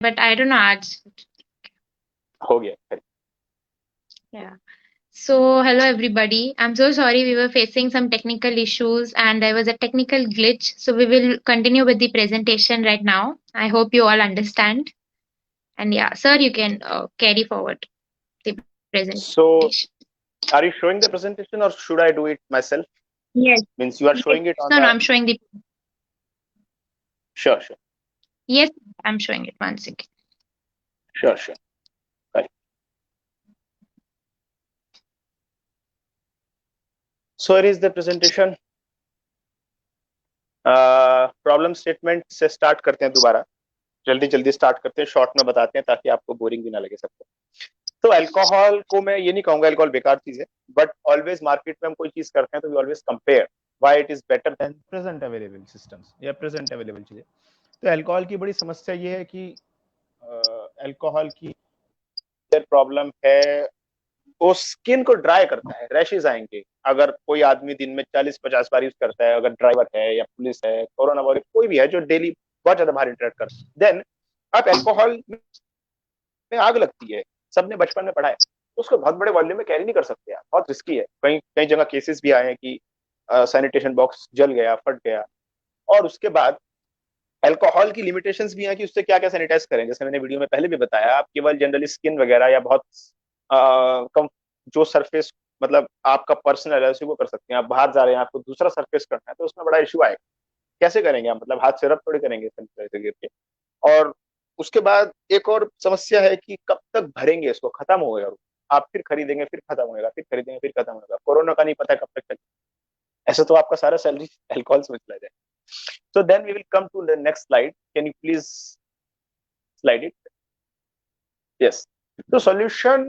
but I don't know. हो गया। Yeah. So, hello everybody. I'm so sorry we were facing some technical issues and there was a technical glitch. So, we will continue with the presentation right now. I hope you all understand. And yeah, sir, you can carry forward the presentation. So, are you showing the presentation or should I do it myself? Yes. Means you are Yes. showing it on No, no, the. I'm showing the. Sure, sure, Yes, I'm showing it. One second. sure, sure. Right. So, here is the presentation. Problem statement से start करते हैं दोबारा। जल्दी जल्दी start करते हैं, short में बताते हैं ताकि आपको बोरिंग भी ना लगे सबको। तो अल्कोहल को मैं ये नहीं कहूंगा अल्कोहल बेकार चीज है, बट ऑलवेज मार्केट में हम कोई चीज करते हैं तो we always compare why it is better than present available systems या प्रेजेंट अवेलेबल चीजें। तो अल्कोहल की बड़ी समस्या ये है कि अल्कोहल की प्रॉब्लम है, वो स्किन को ड्राई करता है, रैशेज आएंगे। अगर कोई आदमी दिन में 40-50 बार यूज करता है, अगर ड्राइवर है या पुलिस है, कोरोना वायरस कोई भी है जो डेली बहुत ज्यादा बाहर इंटरेक्ट करता है, देन आप अल्कोहल में आग लगती है। सबने बचपन में पढ़ा है, तो उसको बहुत बड़े वॉल्यूम में कैरी नहीं कर सकते आप, बहुत रिस्की है। कई कई जगह केसेस भी आए हैं कि सैनिटेशन बॉक्स जल गया, फट गया। और उसके बाद अल्कोहल की लिमिटेशंस भी हैं कि उससे क्या क्या सैनिटाइज करें। जैसे मैंने वीडियो में पहले भी बताया, आप केवल जनरली स्किन वगैरह या बहुत कम जो सरफेस, मतलब आपका पर्सनल है उसी को कर सकते हैं। आप बाहर जा रहे हैं, आपको दूसरा सरफेस करना है तो उसमें बड़ा इशू आएगा। कैसे करेंगे आप, मतलब हाथ से रब थोड़ी करेंगे सैनिटाइजर गिर के। और उसके बाद एक और समस्या है कि कब तक भरेंगे इसको, खत्म हो गया आप फिर खरीदेंगे, फिर खत्म होएगा, फिर खरीदेंगे, फिर खत्म होएगा। कोरोना का नहीं पता कब तक चलेगा, ऐसे तो आपका सारा सैलरी अल्कोहल में चला जाए। So then we will come to the next slide. Can you please slide it? Yes. The solution,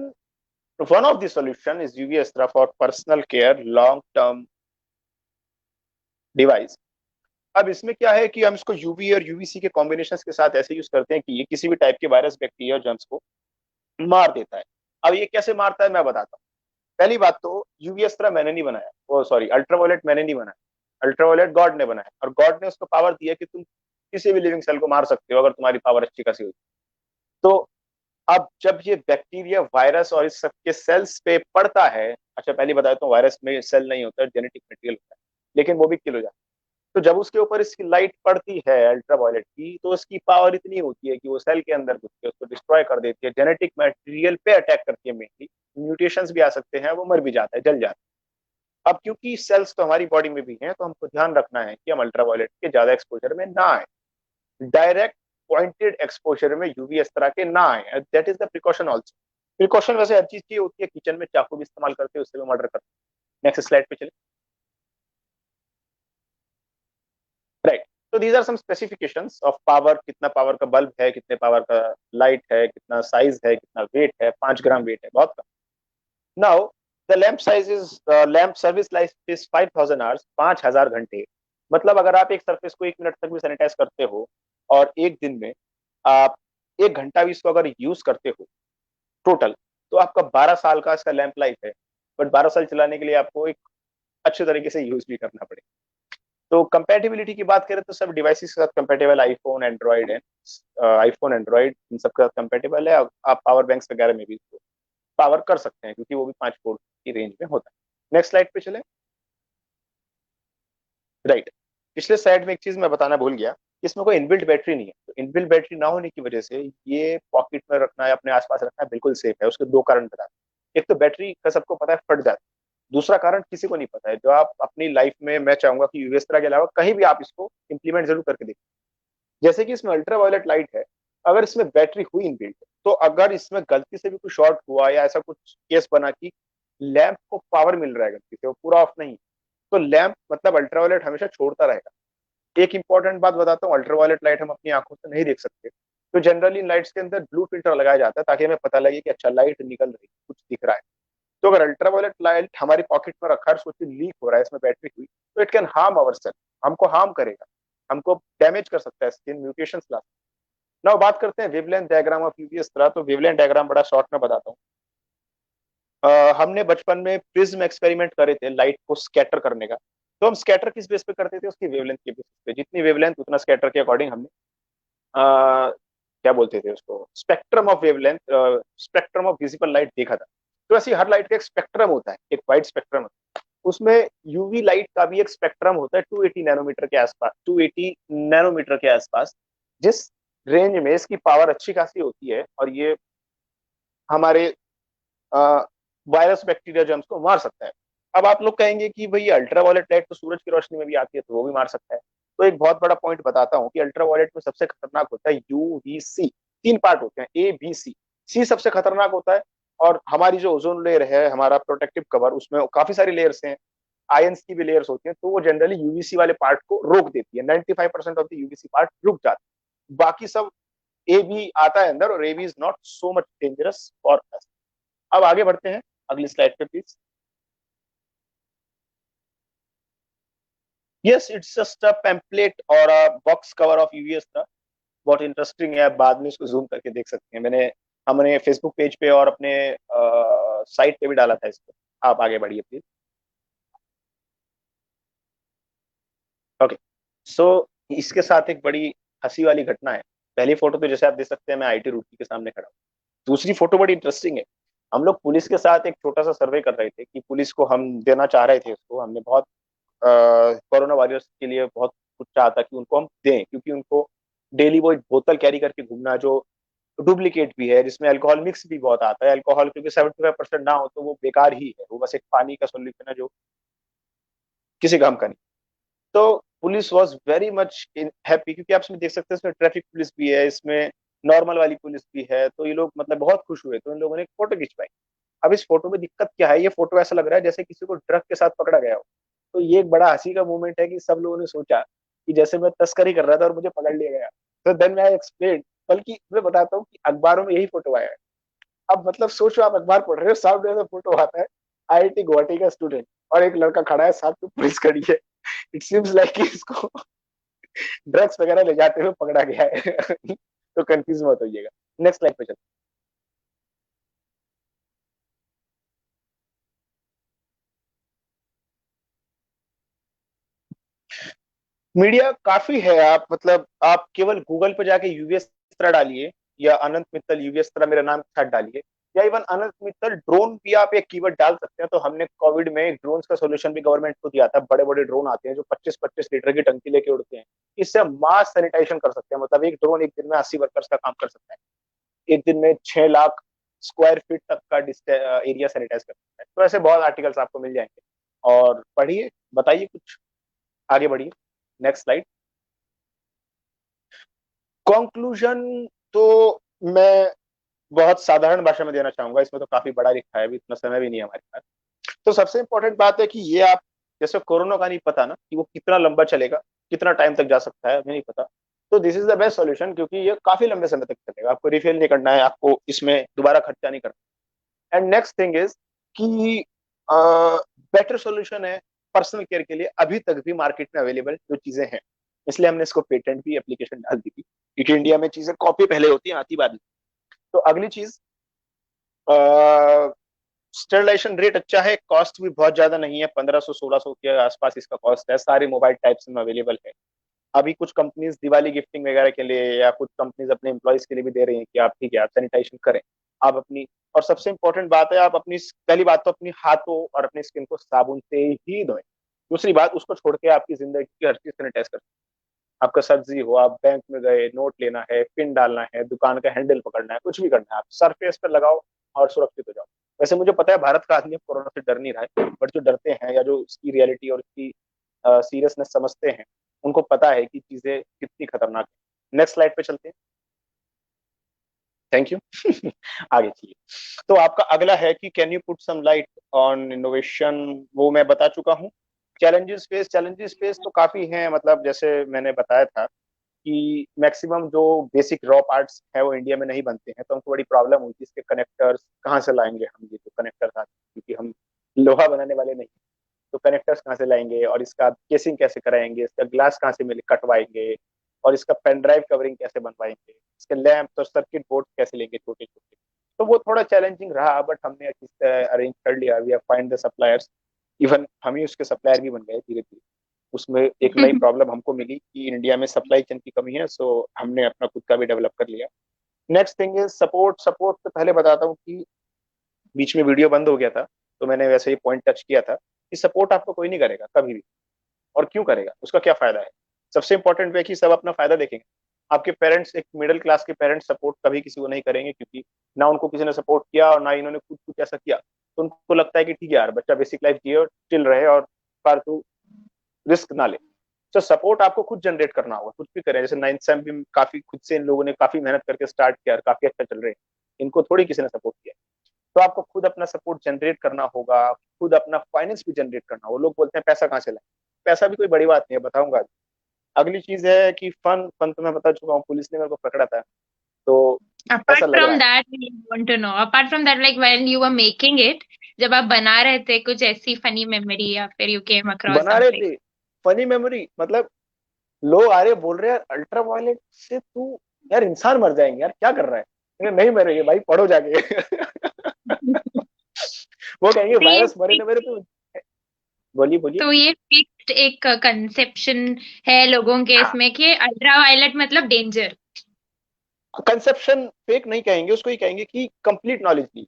one of the solution is UV Astra for personal care long term device. अब इसमें क्या है कि हम इसको यूवी और UVC के combination के साथ ऐसे यूज करते हैं कि ये किसी भी टाइप के वायरस, बैक्टीरिया और जर्म्स को मार देता है। अब ये कैसे मारता है मैं बताता हूँ। पहली बात तो यूवी अस्त्रा मैंने नहीं बनाया, वो सॉरी अल्ट्रावायलेट मैंने नहीं बनाया, अल्ट्रावायलेट गॉड ने बनाया। और गॉड ने उसको पावर दिया कि तुम किसी भी लिविंग सेल को मार सकते हो अगर तुम्हारी पावर अच्छी खासी होगी। तो अब जब ये बैक्टीरिया, वायरस और इस सबके सेल्स पे पड़ता है, अच्छा पहले बता देता हूँ, वायरस में सेल नहीं होता, जेनेटिक मटेरियल होता है, लेकिन वो भी किल हो जाता है। तो जब उसके ऊपर इसकी लाइट पड़ती है अल्ट्रावायलेट की, तो उसकी पावर इतनी होती है कि वो सेल के अंदर घुस के उसको डिस्ट्रॉय कर देती है, जेनेटिक मटेरियल पे अटैक करती है मेनली। म्यूटेशंस भी आ सकते हैं, वो मर भी जाता है, जल जाता है। अब क्योंकि सेल्स तो हमारी बॉडी में भी हैं, तो हमको ध्यान रखना है कि हम अल्ट्रावायलेट के ज्यादा एक्सपोजर में ना आए, डायरेक्ट पॉइंटेड एक्सपोजर में यूवी इस तरह के ना आए। That is the precaution also. Precaution वैसे हर चीज की होती है, किचन में चाकू भी इस्तेमाल करते हैं, उससे भी मर्डर करते हैं। नेक्स्ट स्लाइड पे चले। राइट। तो these are some specifications of power, कितना पावर का बल्ब है, कितने पावर का लाइट है, कितना साइज है, कितना वेट है, 5 ग्राम वेट है, बहुत कम। Now the lamp size is, lamp service life is 5000 hours, 5000 घंटे। मतलब अगर आप एक सरफेस को 1 मिनट तक भी सैनिटाइज करते हो और एक दिन में आप 1 घंटा भी इसको अगर यूज करते हो टोटल, तो आपका 12 साल का इसका लैंप लाइफ है। बट 12 साल चलाने के लिए आपको एक अच्छे तरीके से यूज भी करना पड़ेगा। तो कंपेटेबिलिटी की बात करें तो सब डिवाइसेस के साथ कंपेटेबल, आईफोन एंड्रॉइड है, आईफोन एंड्रॉइड इन सब के साथ कंपेटेबल है। आप पावर बैंक्स वगैरह में भी इसको पावर कर सकते हैं क्योंकि वो भी 5 वोल्ट की रेंज में होता है। नेक्स्ट स्लाइड पे चले। राइट। पिछले स्लाइड में एक चीज मैं बताना भूल गया, इसमें कोई इनबिल्ट बैटरी नहीं है। तो इनबिल्ट बैटरी ना होने की वजह से ये पॉकेट में रखना या अपने आसपास रखना बिल्कुल सेफ है। उसके दो कारण बता। एक तो बैटरी का सबको पता है फट जाता है, दूसरा कारण किसी को नहीं पता है। जो आप अपनी लाइफ में, मैं चाहूंगा कि यूएस तरह के अलावा कहीं भी आप इसको इंप्लीमेंट जरूर करके देखिए। जैसे कि इसमें अल्ट्रा वायलेट लाइट है, अगर इसमें बैटरी हुई इनबिल्ट, तो अगर इसमें गलती से भी कुछ शॉर्ट हुआ या ऐसा कुछ केस बना कि लैंप को पावर मिल रहा है गलती से, वो पूरा ऑफ नहीं, तो लैंप मतलब अल्ट्रावायलेट हमेशा छोड़ता रहेगा। एक इंपॉर्टेंट बात बताता हूँ, अल्ट्रावायलेट लाइट हम अपनी आंखों से नहीं देख सकते। तो जनरली इन लाइट्स के अंदर ब्लू फिल्टर लगाया जाता है ताकि हमें पता लगे कि अच्छा लाइट निकल रही है, कुछ दिख रहा है। तो अगर अल्ट्रावायलेट लाइट हमारी पॉकेट में रखा है, सोचिए लीक हो रहा है, इसमें बैटरी हुई, तो it can harm our cell, हमको हार्म करेगा, हमको डैमेज कर सकता है, स्किन म्यूटेशन ला। ना बात करते हैं वेवलेंथ डायग्राम ऑफ यूवीएस तरह। तो वेवलेंथ डायग्राम बड़ा शॉर्ट में बताता हूँ। हमने बचपन में प्रिज्म एक्सपेरिमेंट करे थे लाइट को स्कैटर करने का। तो हम स्कैटर किस बेस पे करते थे, उसकी वेवलेंथ के बेस पे, जितनी वेवलेंथ उतना स्कैटर के अकॉर्डिंग हमने क्या बोलते थे उसको, spectrum of wavelength, spectrum of visible light देखा था। तो ऐसी हर लाइट का एक स्पेक्ट्रम होता है, एक वाइड स्पेक्ट्रम होता है। उसमें यूवी लाइट का भी एक स्पेक्ट्रम होता है 280 नैनोमीटर के आसपास, 280 नैनोमीटर के आसपास, जिस रेंज में इसकी पावर अच्छी खासी होती है और ये हमारे वायरस बैक्टीरिया जर्म्स को मार सकता है। अब आप लोग कहेंगे कि भाई अल्ट्रावायलेट लाइट तो सूरज की रोशनी में भी आती है तो वो भी मार सकता है। तो एक बहुत बड़ा पॉइंट बताता हूँ कि अल्ट्रावायलेट में सबसे खतरनाक होता है यूवीसी। तीन पार्ट होते हैं, ए बी सी। सी सबसे खतरनाक होता है। और हमारी जो ओजोन लेयर है, हमारा प्रोटेक्टिव कवर, उसमें काफी सारी लेयर्स हैं, आयंस की भी लेयर्स होती हैं, तो वो जनरली यूवीसी वाले पार्ट को रोक देती है। 95% ऑफ द यूवीसी पार्ट रुक जाता है, बाकी सब ए बी आता है अंदर, और A B is not so much dangerous for us. अब आगे बढ़ते हैं अगली स्लाइड पे please. Yes, it's just a pamphlet और a box cover of UVS था। बहुत इंटरेस्टिंग है, आप बाद में इसको जूम करके देख सकते हैं। हमने फेसबुक पेज पे और अपने साइट पे भी डाला था इसको। आप आगे बढ़िए प्लीज। ओके, सो इसके साथ एक बड़ी हंसी वाली घटना है। पहली फोटो तो जैसे आप देख सकते हैं, मैं आईटी रुड़की के सामने खड़ा हूँ। दूसरी फोटो बड़ी इंटरेस्टिंग है। हम लोग पुलिस के साथ एक छोटा सा सर्वे कर रहे थे कि पुलिस को हम देना चाह रहे थे उसको, हमने बहुत कोरोना वायरस के लिए बहुत कुछ चाहा था कि उनको हम दें, क्योंकि उनको डेली वो एक बोतल कैरी करके घूमना जो डुप्लीकेट भी है, जिसमें अल्कोहल मिक्स भी बहुत आता है। अल्कोहल क्योंकि 75% ना हो तो वो बेकार ही है, वो बस एक पानी का सोल्यूशन है जो किसी काम का नहीं। तो police was very much happy, क्योंकि आप इसमें देख सकते हैं इसमें ट्रैफिक पुलिस भी है, इसमें नॉर्मल वाली पुलिस भी है, तो ये लोग मतलब बहुत खुश हुए, तो इन लोगों ने एक फोटो खिंचवाई। अब इस फोटो में दिक्कत क्या है, ये फोटो ऐसा लग रहा है जैसे किसी को ड्रग के साथ पकड़ा गया हो। तो ये एक बड़ा हंसी का मोमेंट है कि सब लोगों ने सोचा कि जैसे मैं तस्करी कर रहा था और मुझे पकड़ लिया गया। तो देन मैं एक्सप्लेन, बल्कि मैं बताता हूँ कि अखबारों में यही फोटो आया है। अब मतलब सोचो, आप अखबार पढ़ रहे हो, सामने से फोटो आता है आईआईटी गुवाहाटी का स्टूडेंट, और एक लड़का खड़ा है, साथ में पुलिस खड़ी है। इट सीम्स लाइक कि इसको ड्रग्स वगैरह ले जाते हुए पकड़ा गया है। तो कंफ्यूज मत होइएगा। नेक्स्ट स्लाइड पे चलते हैं। मीडिया काफी है, आप मतलब आप केवल गूगल पे जाके यूवीएस तरह डालिए, या अनंत मित्तल यूवीएस तरह मेरा नाम के साथ डालिए, या इवन अनंत मित्तल ड्रोन भी आप एक कीवर्ड डाल सकते हैं। तो हमने कोविड में ड्रोन का सोल्यूशन भी गवर्नमेंट को दिया था। बड़े बड़े ड्रोन आते हैं जो 25-25 लीटर की टंकी लेके उड़ते हैं। इससे हम मास सैनिटाइजेशन कर सकते हैं, मतलब एक ड्रोन एक दिन में 80 वर्कर्स का काम कर सकता है। एक दिन में 6 लाख स्क्वायर फीट तक का एरिया सैनिटाइज कर सकता है। तो ऐसे बहुत आर्टिकल्स आपको मिल जाएंगे, और पढ़िए, बताइए कुछ, आगे बढ़िए। Next slide. कंक्लूजन तो मैं बहुत साधारण भाषा में देना चाहूंगा, इसमें तो काफी बड़ा लिखा है, अभी इतना समय भी नहीं है हमारे पास। तो सबसे इंपॉर्टेंट बात है कि ये आप, जैसे कोरोना का नहीं पता ना कि वो कितना लंबा चलेगा, कितना टाइम तक जा सकता है, हमें नहीं पता। तो this is the best solution, क्योंकि ये काफी लंबे समय तक चलेगा, आपको रिफिल नहीं करना है, आपको इसमें दोबारा खर्चा नहीं करना। एंड नेक्स्ट थिंग इज कि बेटर सॉल्यूशन है पर्सनल केयर के लिए, अभी तक भी मार्केट में अवेलेबल जो चीजें हैं। इसलिए हमने इसको पेटेंट भी एप्लीकेशन डाल दी थी, क्योंकि इंडिया में चीजें कॉपी पहले होती है, आती बाद में। तो अगली चीज, स्टेरिलाइजेशन रेट अच्छा है, कॉस्ट भी बहुत ज्यादा नहीं है, 1500-1600 के आसपास इसका कॉस्ट है, सारे मोबाइल टाइप्स में अवेलेबल है। अभी कुछ कंपनीज दिवाली गिफ्टिंग वगैरह के लिए, या कुछ कंपनीज अपने एम्प्लॉयज के लिए भी दे रही हैं कि आप ठीक है, आप सैनिटाइजेशन करें। आप अपनी, और सबसे इंपॉर्टेंट बात है, आप अपनी पहली बात तो अपनी हाथों और अपनी स्किन को साबुन से ही धोएं। दूसरी बात, उसको छोड़ के आपकी जिंदगी की हर चीज सैनिटाइज कर। आपका सब्जी हो, आप बैंक में गए, नोट लेना है, पिन डालना है, दुकान का हैंडल पकड़ना है, कुछ भी करना है, आप सरफेस पर लगाओ और सुरक्षित हो जाओ। वैसे मुझे पता है भारत का आदमी अब कोरोना से डर नहीं रहा है, बट जो डरते हैं या जो इसकी रियलिटी और इसकी सीरियसनेस समझते हैं, उनको पता है कि चीजें कितनी खतरनाक है। नेक्स्ट स्लाइड पे चलते हैं। Thank you. आगे चलिए। तो आपका अगला है कि can you put some light on innovation, वो मैं बता चुका हूँ। चैलेंजेस फेस तो काफी हैं, मतलब जैसे मैंने बताया था कि मैक्सिमम जो बेसिक रॉ पार्ट्स है वो इंडिया में नहीं बनते हैं, तो हमको बड़ी प्रॉब्लम हुई थी। इसके कनेक्टर्स कहाँ से लाएंगे हम, ये जो कनेक्टर्स आते हैं, क्योंकि हम लोहा बनाने वाले नहीं, तो कनेक्टर्स कहाँ से लाएंगे, और इसका केसिंग कैसे कराएंगे, इसका ग्लास कहाँ से मिले कटवाएंगे, और इसका पेन ड्राइव कवरिंग कैसे बनवाएंगे, इसके लैंप और सर्किट बोर्ड कैसे लेंगे छोटे छोटे। तो वो थोड़ा चैलेंजिंग रहा, बट हमने अच्छी से अरेंज कर लिया। We have find the suppliers, even हम ही उसके सप्लायर भी बन गए धीरे धीरे। उसमें एक नई प्रॉब्लम हमको मिली कि इंडिया में सप्लाई चेन की कमी है, सो हमने अपना खुद का भी डेवलप कर लिया। Next thing is support. Support से पहले बताता हूँ कि बीच में वीडियो बंद हो गया था, तो मैंने वैसे ही पॉइंट टच किया था कि सपोर्ट आपको कोई नहीं करेगा कभी भी, और क्यों करेगा, उसका क्या फायदा है। सबसे इंपॉर्टेंट है कि सब अपना फायदा देखेंगे। आपके पेरेंट्स, एक मिडिल क्लास के पेरेंट्स सपोर्ट कभी किसी को नहीं करेंगे, क्योंकि ना उनको किसी ने सपोर्ट किया और ना इन्होंने खुद कुछ ऐसा किया। तो उनको लगता है कि ठीक है यार, बच्चा बेसिक लाइफ जिए और चिल रहे और फालतू रिस्क ना ले। तो सपोर्ट आपको खुद जनरेट करना होगा, कुछ भी करें। जैसे नाइन्थ सेम भी काफी खुद से इन लोगों ने काफी मेहनत करके स्टार्ट किया और काफी अच्छा चल रहे हैं, इनको थोड़ी किसी ने सपोर्ट किया। तो आपको खुद अपना सपोर्ट जनरेट करना होगा, खुद अपना फाइनेंस भी जनरेट करना होगा। लोग बोलते हैं पैसा कहाँ से लाए, पैसा भी कोई बड़ी बात नहीं है, बताऊंगा। अगली चीज है कि फन। फन तो मैं बता चुका हूँ, पुलिस ने मेरे को पकड़ा था, तो Apart ऐसा लग रहा from है। that, we want to know. Apart from that, like when you were making it, जब आप बना रहे थे, कुछ ऐसी फनी मेमोरी या फिर you came across बना रहे something? थे फनी मेमोरी, मतलब लोग आ रहे बोल रहे हैं अल्ट्रा वायलेट से तू, यार इंसान मर जाएंगे यार, क्या कर रहा है। नहीं मरेंगे भाई, पढ़ो जाके। वो कहेंगे तो ये वायरस मरे ना मेरे तो। बोलिए बोलिए। तो ये फिक्स्ड एक कंसेप्शन है लोगों के हाँ, इसमें कि अल्ट्रा वायलेट मतलब डेंजर। कंसेप्शन फेक नहीं कहेंगे उसको, ही कहेंगे कि कंप्लीट नॉलेज की।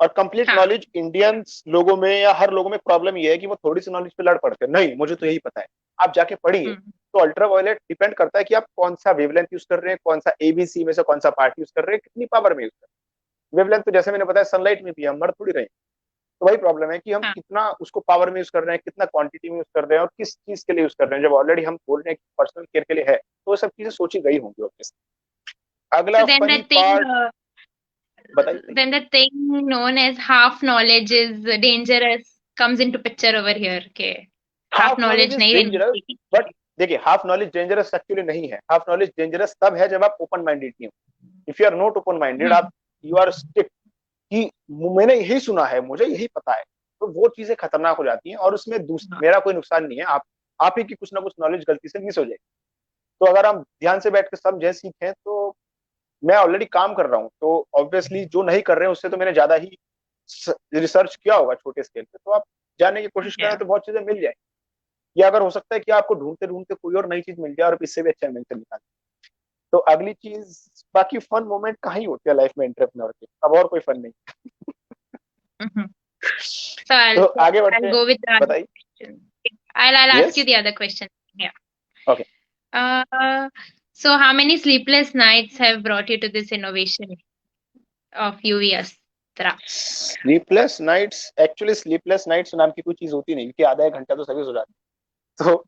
और कंप्लीट हाँ। नॉलेज इंडियंस लोगों में या हर लोगों में प्रॉब्लम ये है कि वो थोड़ी सी नॉलेज पे लड़ पड़ते हैं, नहीं मुझे तो यही पता है। आप जाके पढ़िए। हम्म। तो अल्ट्रावायलेट डिपेंड करता है कि आप कौन सा वेवलेंथ यूज कर रहे हैं, कौन सा एबीसी में से कौन सा पार्ट यूज कर रहे हैं, कितनी पावर में यूज कर रहे हैं। वेवलेंथ तो जैसे मैंने बताया सनलाइट में भी हम मर थोड़ी रहे हैं। तो वही प्रॉब्लम है कि हम हाँ। कितना उसको पावर में यूज कर रहे हैं, कितना क्वांटिटी में यूज कर रहे हैं और किस चीज के लिए यूज कर रहे हैं। जब ऑलरेडी हम बोल रहे हैं कि पर्सनल केयर के लिए है, तो वो सब चीजें सोची गई होंगी ऑब्वियसली। So अगला then funny that thing, part बताइए। then the thing known as half knowledge is dangerous comes into picture over here. Okay, half half knowledge knowledge is नहीं रहनी डेंजरस, बट चाहिए। देखिए हाफ नॉलेज डेंजरस एक्चुअली नहीं है। Half knowledge dangerous तब है जब आप ओपन माइंडेड नहीं हो। If you are not open minded, आप हम्म। यू आर स्टिक कि मैंने यही सुना है, मुझे यही पता है, तो वो चीजें खतरनाक हो जाती हैं और उसमें हाँ। मेरा कोई नुकसान नहीं है। आप ही की कुछ ना कुछ नॉलेज गलती से मिस हो जाए। तो अगर हम ध्यान से बैठ के समझे सीखें, तो मैं ऑलरेडी काम कर रहा हूँ, तो ऑब्वियसली जो नहीं कर रहे हैं उससे तो मैंने ज्यादा ही रिसर्च किया होगा छोटे स्केल पे। तो आप जानने की कोशिश करें Yeah. तो बहुत चीजें मिल जाए। या अगर हो सकता है कि आपको ढूंढते ढूंढते कोई और नई चीज मिल जाए और इससे भी अच्छा इन्वेंशन निकाल। तो अगली चीज, बाकी फन मोमेंट कहाँ ही होते हैं लाइफ में एंटरप्रेन्योर के, अब और कोई फन नहीं। Mhm. So I'll तो आगे बढ़ते I'll हैं, go with the other बताइए। question. I'll ask yes, you the other question. Yeah. Okay. So how many sleepless nights have brought you to this innovation of UV Astra? Sleepless nights, actually sleepless nights नाम की कोई चीज होती नहीं, क्योंकि आधा एक घंटा तो सभी सो जाते हैं। तो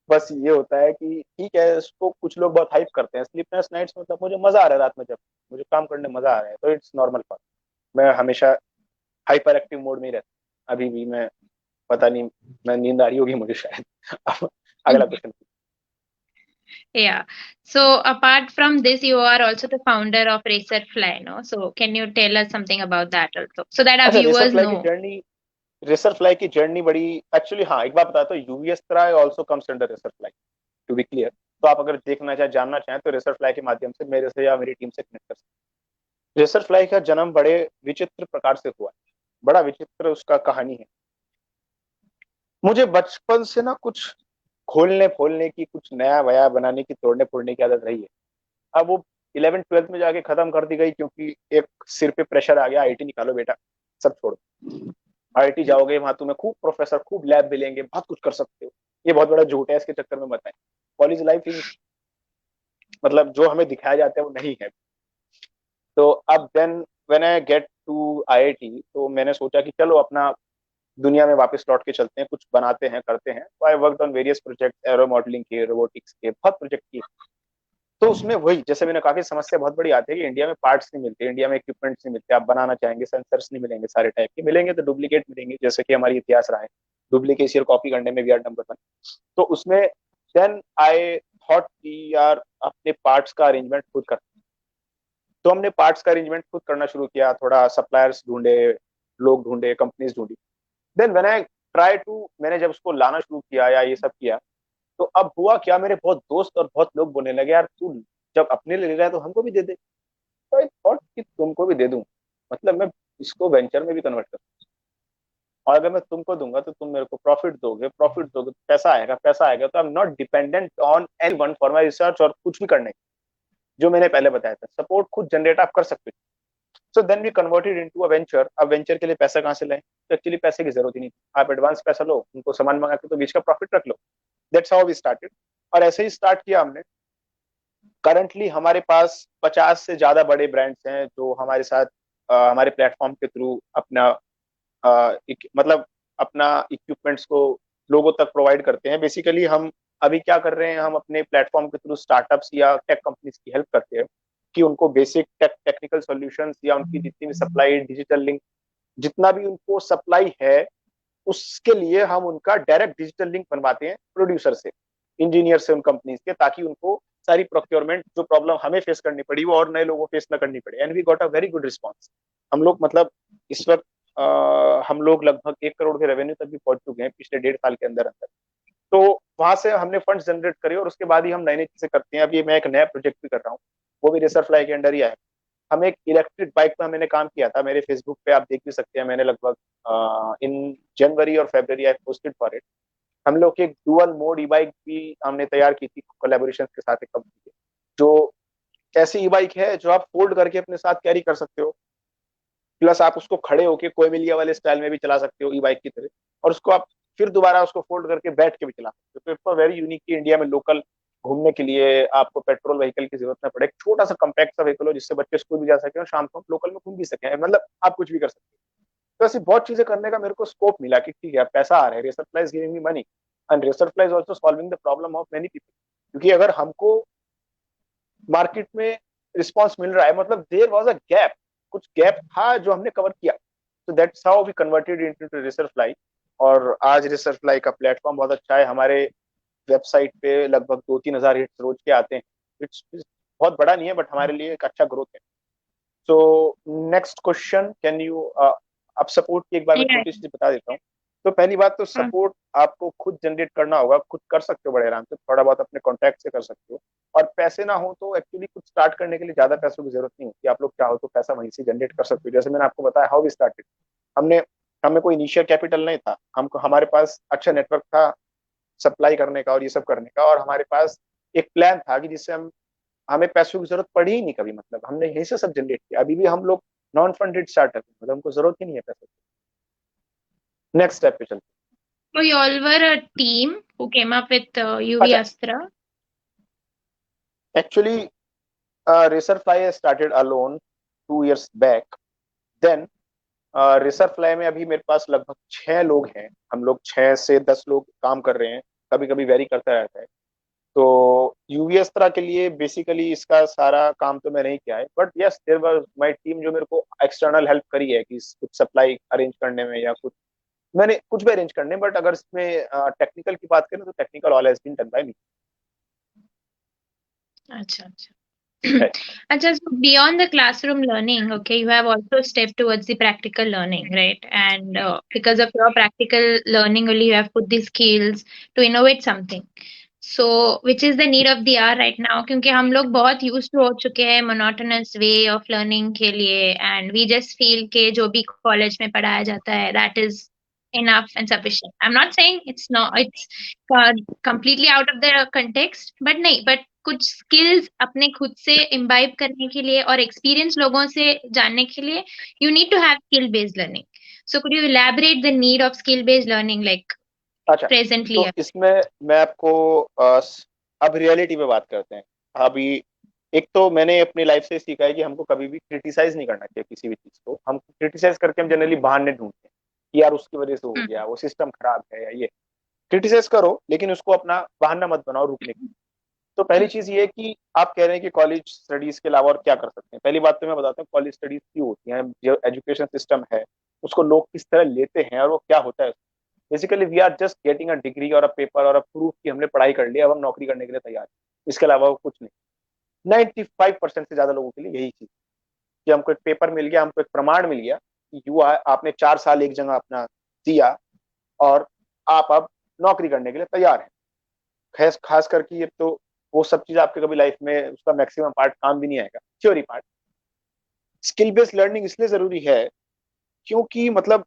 बस ये होता है कि ठीक है, इसको कुछ लोग बहुत हाइप करते हैं स्लीपलेस नाइट्स, मतलब मुझे मजा आ रहा है रात में, जब मुझे काम करने में मजा आ रहा है तो इट्स नॉर्मल फॉर। मैं हमेशा हाइपर एक्टिव मोड में ही रहता, अभी भी मैं, पता नहीं, मैं नींद आ रही होगी मुझे शायद। अब अगला Mhm. Question. Yeah. So apart from this, you are also the founder of Racerfly, no? So can you tell us something about that also, so that our अच्छा, रेसर viewers फ्लाई की know? जर्नी, रेसर फ्लाई की journey बड़ी, actually हाँ एक बात बताता हूँ, UVS try also comes under racer fly, to be clear. तो आप अगर देखना चाहें, जानना चाहें, तो रेसर फ्लाई के माध्यम से मेरे से या मेरी टीम से कनेक्ट कर सकते हैं। रेसर फ्लाई का जन्म बड़े विचित्र प्रकार से हुआ है, बड़ा विचित्र उसका कहानी है। मुझे बचपन से ना कुछ खोलने फोलने की, कुछ नया वया बनाने की, तोड़ने फोड़ने की आदत रही है। अब वो 11th 12th में जाके खत्म कर दी गई, क्योंकि एक सिर पे प्रेशर आ गया, आईटी निकालो बेटा, सब छोड़ो। आईटी जाओगे वहां तुम्हें खूब प्रोफेसर, खूब लैब मिलेंगे, बहुत कुछ कर सकते हो। ये बहुत बड़ा झूठ है, इसके चक्कर में मत आए। कॉलेज लाइफ इज, मतलब जो हमें दिखाया जाता है वो नहीं है। तो अब then when I get to IIT, तो मैंने सोचा कि चलो अपना दुनिया में वापस लौट के चलते हैं, कुछ बनाते हैं, करते हैं। तो I work on various project, aero modelling के, रोबोटिक्स के, बहुत प्रोजेक्ट किए। तो उसमें वही, जैसे मैंने कहा कि समस्या बहुत बड़ी आती है कि इंडिया में पार्ट्स नहीं मिलते, इंडिया में इक्विपमेंट्स नहीं मिलते। आप बनाना चाहेंगे, सेंसर्स नहीं मिलेंगे, सारे टाइप के मिलेंगे तो डुप्लीकेट मिलेंगे, जैसे कि हमारी इतिहास रहा है। डुप्लीकेसी और कॉपी करने में वी आर नंबर वन। तो उसमें देन आई थॉट कि यार अपने पार्ट्स का अरेंजमेंट खुद कर। तो हमने पार्ट्स का अरेंजमेंट खुद करना शुरू किया, थोड़ा सप्लायर्स ढूंढे, लोग ढूंढे, कंपनीज ढूंढी। Then when I try to, मैंने जब उसको लाना शुरू किया या ये सब किया, तो अब हुआ क्या, मेरे बहुत दोस्त और बहुत लोग बोलने लगे, यार तू जब अपने लिए ले रहा है तो हमको भी दे दे। तो आई थॉट कि तुमको भी दे दूं, मतलब मैं इसको वेंचर में भी कन्वर्ट कर, और अगर मैं तुमको दूंगा तो तुम मेरे को प्रॉफिट दोगे, प्रॉफिट दोगे तो पैसा आएगा, पैसा आएगा तो आई am not dependent on any one for my research और कुछ भी करने। जो मैंने पहले बताया था, सपोर्ट खुद जनरेट आप कर सकते हो। So then we converted into a venture. अब वेंचर के लिए पैसा कहाँ से लाएं? तो एक्चुअली पैसे की जरूरत ही नहीं थी, आप एडवांस पैसा लो, उनको सामान मंगा के तो बीच का प्रॉफिट रख लो। That's how we started. और ऐसे ही स्टार्ट किया हमने। करंटली हमारे पास 50 से ज्यादा बड़े ब्रांड्स हैं जो हमारे साथ हमारे प्लेटफॉर्म के थ्रू अपना मतलब अपना इक्विपमेंट्स को लोगों तक प्रोवाइड करते हैं। बेसिकली हम अभी क्या कर रहे हैं, हम अपने प्लेटफॉर्म के थ्रू स्टार्टअप्स या टेक कंपनीज की हेल्प करते हैं कि उनको बेसिक टेक्निकल सॉल्यूशंस या उनकी जितनी भी सप्लाई, डिजिटल लिंक, जितना भी उनको सप्लाई है, उसके लिए हम उनका डायरेक्ट डिजिटल लिंक बनवाते हैं प्रोड्यूसर से, इंजीनियर से, उन कंपनीज के, ताकि उनको सारी प्रोक्योरमेंट जो प्रॉब्लम हमें फेस करनी पड़ी वो और नए लोगों को फेस ना करनी पड़े। And we got a very good response. हम लोग मतलब इस वक्त हम लोग लगभग 1 करोड़ के रेवेन्यू तक भी पहुंच चुके हैं पिछले 1.5 साल के अंदर अंदर। तो वहां से हमने फंड जनरेट करे और उसके बाद ही हम नई नई चीजें करते हैं। अभी मैं एक नया प्रोजेक्ट भी कर रहा हूँ, वो भी रेसर फ्लाई के अंडर ही है। हम एक इलेक्ट्रिक बाइक पर मैंने काम किया था, मेरे फेसबुक पे आप देख भी सकते हैं, मैंने लगभग इन जनवरी और February I posted for it. हम लोग की एक डुअल मोड ई बाइक भी हमने तैयार की थी कोलेबोरेशन के साथ एक कंपनी के, जो ऐसी ई बाइक है जो आप फोल्ड करके अपने साथ कैरी कर सकते हो, प्लस आप उसको खड़े होके कोएमिलिया वाले स्टाइल में भी चला सकते हो ई बाइक की तरह, और उसको आप फिर दोबारा उसको फोल्ड करके बैठ के भी चला सकते हो। तो इट्स वेरी यूनिक कि इंडिया में लोकल घूमने के लिए आपको पेट्रोल व्हीकल की जरूरत ना पड़े, एक छोटा सा कम्पैक्ट सा व्हीकल हो जिससे बच्चे स्कूल भी जा सके और शाम को लोकल में घूम भी सके, मतलब आप कुछ भी कर सकते हो। तो ऐसी बहुत चीजें करने का मेरे को स्कोप मिला कि ठीक है अब पैसा आ रहा है, racer plies giving me money and racer plies also solving the problem of many people. क्योंकि अगर हमको मार्केट में रिस्पॉन्स मिल रहा है, मतलब देयर वॉज अ गैप, कुछ गैप था जो हमने कवर किया। तो that's how we converted into racer fly. और आज रेसर फ्लाई का प्लेटफॉर्म बहुत अच्छा है। हमारे वेबसाइट पे लगभग 2-3 हजार हिट्स रोज के आते हैं। इट्स बहुत बड़ा नहीं है बट हमारे लिए एक अच्छा ग्रोथ है। So next question, can you अब सपोर्ट की एक बार मैं Yeah. छोटी सी बता देता हूँ। तो पहली बात तो हाँ. सपोर्ट आपको खुद जनरेट करना होगा, खुद कर सकते हो बड़े आराम से, थोड़ा बहुत अपने कॉन्टैक्ट से कर सकते हो। और पैसे ना हो तो एक्चुअली कुछ स्टार्ट करने के लिए ज्यादा पैसों की जरूरत नहीं होती, आप लोग चाहो तो पैसा वहीं से जनरेट कर सकते हो। जैसे मैंने आपको बताया हाउ वी स्टार्टेड, हमने हमें कोई इनिशियल कैपिटल नहीं था, हमको हमारे पास अच्छा नेटवर्क था सप्लाई करने का और ये सब करने का, और हमारे पास एक प्लान था कि जिससे हम हमें पैसों की जरूरत पड़ी ही नहीं कभी, मतलब हमने यहीं से सब जनरेट किया। अभी भी हम लोग नॉन फंडेड स्टार्टअप है, मतलब हमको जरूरत ही नहीं है पैसे की। नेक्स्ट स्टेप पे चलते So you all were a team who came up with हैं। UV अच्छा, Astra. Actually Racer Fly started alone 2 years back. Then Racer Fly में अभी मेरे पास लगभग 6 लोग हैं, हम लोग 6 से 10 लोग काम कर रहे हैं, कभी कभी वेरी करता रहता है। तो यूवीएस तरह के लिए बेसिकली इसका सारा काम तो मैंने ही किया है, but yes there was my team जो मेरे को एक्सटर्नल हेल्प करी है कि कुछ सप्लाई अरेंज करने में या कुछ मैंने कुछ भी अरेंज करने, बट अगर इसमें टेक्निकल की बात करें तो technical all has been done by me. अच्छा, अच्छा. अच्छा, so beyond the classroom learning, okay, you have also stepped towards the practical learning, right? And because of your practical learning only, you have put the skills to innovate something. So, which is the need of the hour right now? क्योंकि हम लोग बहुत used to हो चुके हैं monotonous way of learning के लिए, and we just feel कि जो भी college में पढ़ाया जाता है, that is enough and sufficient. I'm not saying it's not, it's uh, completely out of the context, but नहीं, but कुछ स्किल्स अपने खुद से इम्बाइब करने के लिए और एक्सपीरियंस लोगों से जानने के लिए you need to have skill based learning. So could you elaborate the need of skill based learning like अच्छा, प्रेजेंटली? तो इसमें मैं आपको अब रियलिटी पे बात करते हैं। अभी एक तो मैंने अपनी लाइफ से सीखा है कि हमको कभी भी क्रिटिसाइज नहीं करना चाहिए किसी भी चीज को। हम क्रिटिसाइज करके हम जनरली बहाने ढूंढते हैं कि यार उसकी वजह से हो गया, वो सिस्टम खराब है या ये। क्रिटिसाइज करो लेकिन उसको अपना बहाना मत बनाओ रुकने की। तो पहली चीज ये है कि आप कह रहे हैं कि कॉलेज स्टडीज के अलावा और क्या कर सकते हैं। पहली बात तो मैं बताता हूँ कॉलेज स्टडीज क्यों होती हैं, जो एजुकेशन सिस्टम है उसको लोग किस तरह लेते हैं और वो क्या होता है। Basically we are just getting a degree और अ पेपर और अ प्रूफ कि हमने पढ़ाई कर लिया, अब हम नौकरी करने के लिए तैयार हैं, इसके अलावा वो कुछ नहीं। 95% से ज्यादा लोगों के लिए यही चीज कि हमको एक पेपर मिल गया, हमको एक प्रमाण मिल गया कि आपने 4 साल एक जगह अपना दिया और आप अब नौकरी करने के लिए तैयार हैं। खास खास करके ये तो वो सब चीज आपके कभी लाइफ में उसका मैक्सिमम पार्ट काम भी नहीं आएगा, theory part. Skill based learning इसलिए जरूरी है क्योंकि मतलब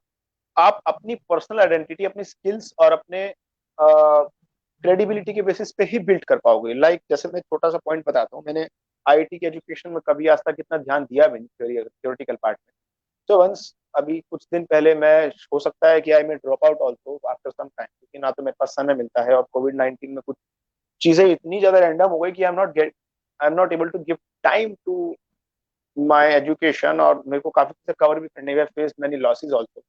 आप अपनी पर्सनल आइडेंटिटी, अपनी स्किल्स और अपने क्रेडिबिलिटी के बेसिस पे ही बिल्ड कर पाओगे। लाइक जैसे मैं छोटा सा पॉइंट बताता हूँ, मैंने आईआईटी के एजुकेशन में कभी आज तक इतना ध्यान दिया भी नहीं थ्योरेटिकल पार्ट में। तो वंस अभी कुछ दिन पहले मैं, हो सकता है कि I may drop out also after some time, क्योंकि ना तो मेरे पास समय मिलता है और कोविड-19 में कुछ चीजें इतनी ज्यादा रैंडम हो गई कि I am not able to give time to my education, और मेरे को काफी चीजें कवर भी करने हुए, face many losses also.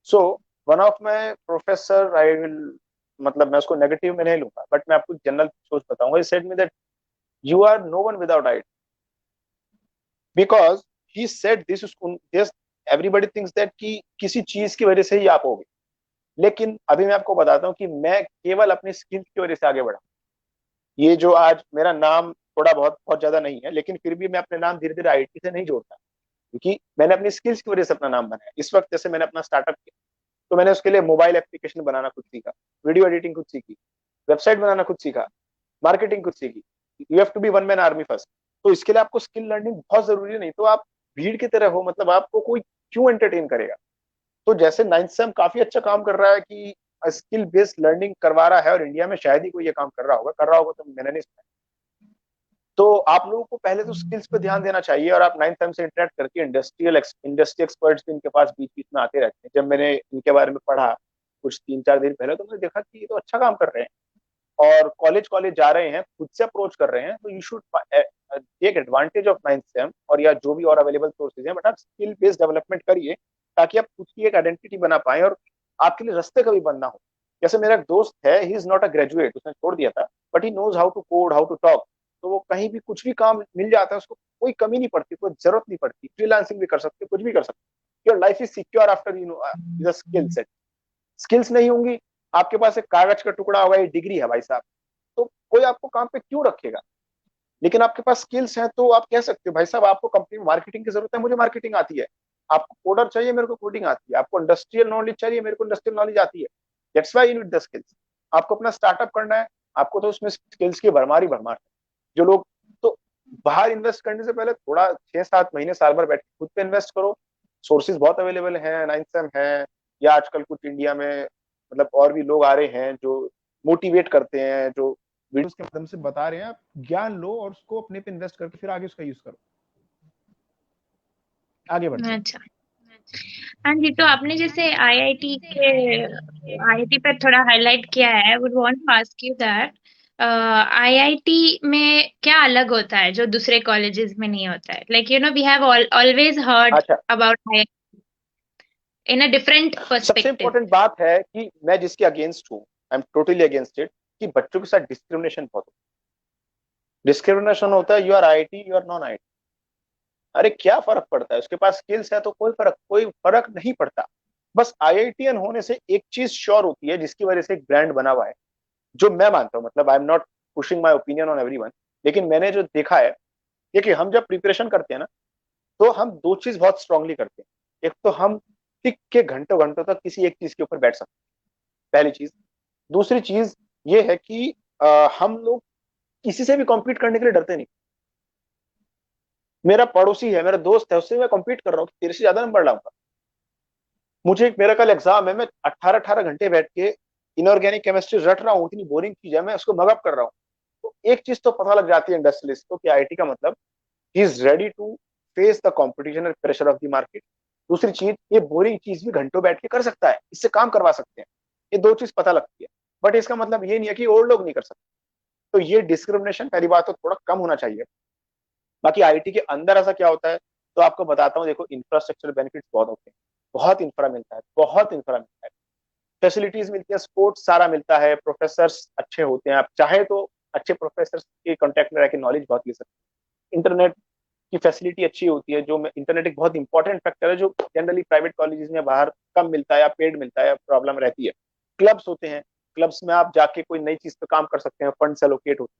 So one of my professor, I will, मतलब मैं उसको नेगेटिव में नहीं लूंगा, बट मैं आपको जनरल सोच बताऊंगा। He said me that you are no one without IT, because he said this everybody thinks that कि किसी चीज की वजह से ही आप हो गए, लेकिन अभी मैं आपको बताता हूँ कि मैं केवल अपनी स्किल्स की वजह से आगे बढ़ा। ये जो आज मेरा नाम थोड़ा बहुत बहुत ज्यादा नहीं है, लेकिन फिर भी मैं अपने नाम धीरे धीरे आईटी से नहीं जोड़ता, क्योंकि मैंने अपनी स्किल्स की वजह से अपना नाम बनाया। इस वक्त जैसे मैंने अपना स्टार्टअप किया, तो मैंने उसके लिए मोबाइल एप्लीकेशन बनाना खुद सीखा, वीडियो एडिटिंग खुद सीखी, वेबसाइट बनाना खुद सीखा, मार्केटिंग खुद सीखी। You have to be one man army first. तो इसके लिए आपको स्किल लर्निंग बहुत जरूरी है, नहीं तो आप भीड़ की तरह हो, मतलब आपको कोई क्यों एंटरटेन करेगा। तो जैसे नाइन्थ सेम काफी अच्छा काम कर रहा है कि स्किल बेस्ड लर्निंग करवा रहा है, और इंडिया में शायद ही कोई ये काम कर रहा होगा तो मैंने नहीं सुना। तो आप लोगों को पहले तो स्किल्स पे ध्यान देना चाहिए, और आप नाइन्थ टाइम से इंटरेक्ट करके इंडस्ट्री एक्सपर्ट्स भी इनके पास बीच बीच में आते रहते हैं। जब मैंने इनके बारे में पढ़ा कुछ 3-4 दिन पहले, तो मैंने देखा कि ये तो अच्छा काम कर रहे हैं और कॉलेज कॉलेज जा रहे हैं, खुद से अप्रोच कर रहे हैं। तो you should take advantage of ninth sem, और या जो भी और अवेलेबल सोर्सेज हैं, बट आप स्किल बेस्ड डेवलपमेंट करिए, ताकि आप खुद की एक आइडेंटिटी बना पाए और आपके लिए रास्ते कभी बंद ना हो। जैसे मेरा एक दोस्त है, he is not a graduate, उसने छोड़ दिया था, but he knows how to code, how to talk. तो वो कहीं भी कुछ भी काम मिल जाता है उसको, कोई कमी नहीं पड़ती, कोई जरूरत नहीं पड़ती, फ्रीलांसिंग भी कर सकते, कुछ भी कर सकते। Your life is secure after you know the skill set. Skills नहीं होंगी, आपके पास एक कागज का टुकड़ा होगा, ये डिग्री है भाई साहब, तो कोई आपको काम पे क्यों रखेगा। लेकिन आपके पास स्किल्स हैं तो आप कह सकते हो भाई साहब आपको कंपनी में मार्केटिंग की जरूरत है, मुझे मार्केटिंग आती है। आपको कोडर चाहिए, मेरे को कोडिंग आती है। आपको इंडस्ट्रियल नॉलेज चाहिए, मेरे को इंडस्ट्रियल नॉलेज आती है। That's why you need the skills. आपको अपना स्टार्टअप करना है, आपको तो उसमें स्किल्स की भरमार ही भरमार है। जो लोग तो बाहर इन्वेस्ट करने से पहले थोड़ा 6-7 महीने साल भर बैठ के खुद पे इन्वेस्ट करो। सोर्सेज बहुत अवेलेबल हैं, नाइन सेम है, या आजकल कुछ इंडिया में मतलब और भी लोग आ रहे हैं जो मोटिवेट करते हैं, जो वीडियोस के माध्यम से बता रहे हैं। आप ज्ञान लो और उसको अपने पे इन्वेस्ट करके फिर आगे उसका यूज करो। आगे बढ़ते हैं। अच्छा। हाँ जी, तो आपने जैसे आईआईटी पर थोड़ा हाईलाइट किया है, I would want to ask you that IIT में क्या अलग होता है जो दूसरे कॉलेजेस में नहीं होता है? Like we have always heard अच्छा, about IIT in a different सबसे पर्सपेक्टिव। इंपॉर्टेंट बात है कि मैं जिसके अगेंस्ट हूँ, I am totally against it, कि बच्चों के साथ डिस्क्रिमिनेशन बहुत होता है। डिस्क्रिमिनेशन होता है, you are IIT, you are non IIT. अरे क्या फर्क पड़ता है, उसके पास स्किल्स है तो कोई फर्क नहीं पड़ता। बस आईआईटीएन होने से एक चीज श्योर होती है, जिसकी वजह से एक ब्रांड बना हुआ है, जो मैं मानता हूँ। मतलब आई am not pushing my opinion on everyone, लेकिन मैंने जो देखा है, देखिए हम जब प्रिपरेशन करते हैं ना, तो हम दो चीज बहुत स्ट्रांगली करते हैं। एक तो हम टिक के घंटों घंटों तक किसी एक चीज के ऊपर बैठ सकते हैं, पहली चीज। दूसरी चीज ये है कि हम लोग किसी से भी कॉम्पीट करने के लिए डरते नहीं। मेरा पड़ोसी है, मेरा दोस्त है, उससे मैं कॉम्पीट कर रहा हूँ कि तेरे से ज्यादा नंबर लाऊंगा। मेरा कल एग्जाम है, मैं 18-18 घंटे बैठ के इनऑर्गेनिक केमिस्ट्री रट रहा हूँ, इतनी बोरिंग चीज है, मैं उसको मगअप कर रहा हूँ। तो एक चीज तो पता लग जाती है इंडस्ट्रियलिस्ट को कि आईटी का मतलब he is ready to face the competition and pressure of the market. दूसरी चीज, ये बोरिंग चीज भी घंटों बैठ के कर सकता है, इससे काम करवा सकते हैं। ये दो चीज पता लगती है। बट इसका मतलब ये नहीं है कि और लोग नहीं कर सकते। तो ये डिस्क्रिमिनेशन पहली बात तो थोड़ा कम होना चाहिए। बाकी आईटी के अंदर ऐसा क्या होता है, तो आपको बताता हूँ। देखो, इंफ्रास्ट्रक्चर बेनिफिट्स बहुत होते हैं, बहुत इंफ्रा मिलता है, बहुत इंफ्रा मिलता है, फैसिलिटीज मिलती है, सपोर्ट सारा मिलता है, प्रोफेसर अच्छे होते हैं। आप चाहे तो अच्छे प्रोफेसर के कॉन्टेक्ट में रहकर नॉलेज बहुत ले सकते हैं। इंटरनेट की फैसिलिटी अच्छी होती है, जो इंटरनेट एक बहुत इंपॉर्टेंट फैक्टर है, जो जनरली प्राइवेट कॉलेजेस में बाहर कम मिलता है या पेड मिलता है, प्रॉब्लम रहती है। क्लब्स होते हैं, क्लब्स में आप जाके कोई नई चीज पे काम कर सकते हैं, फंड्स एलोकेट होते हैं।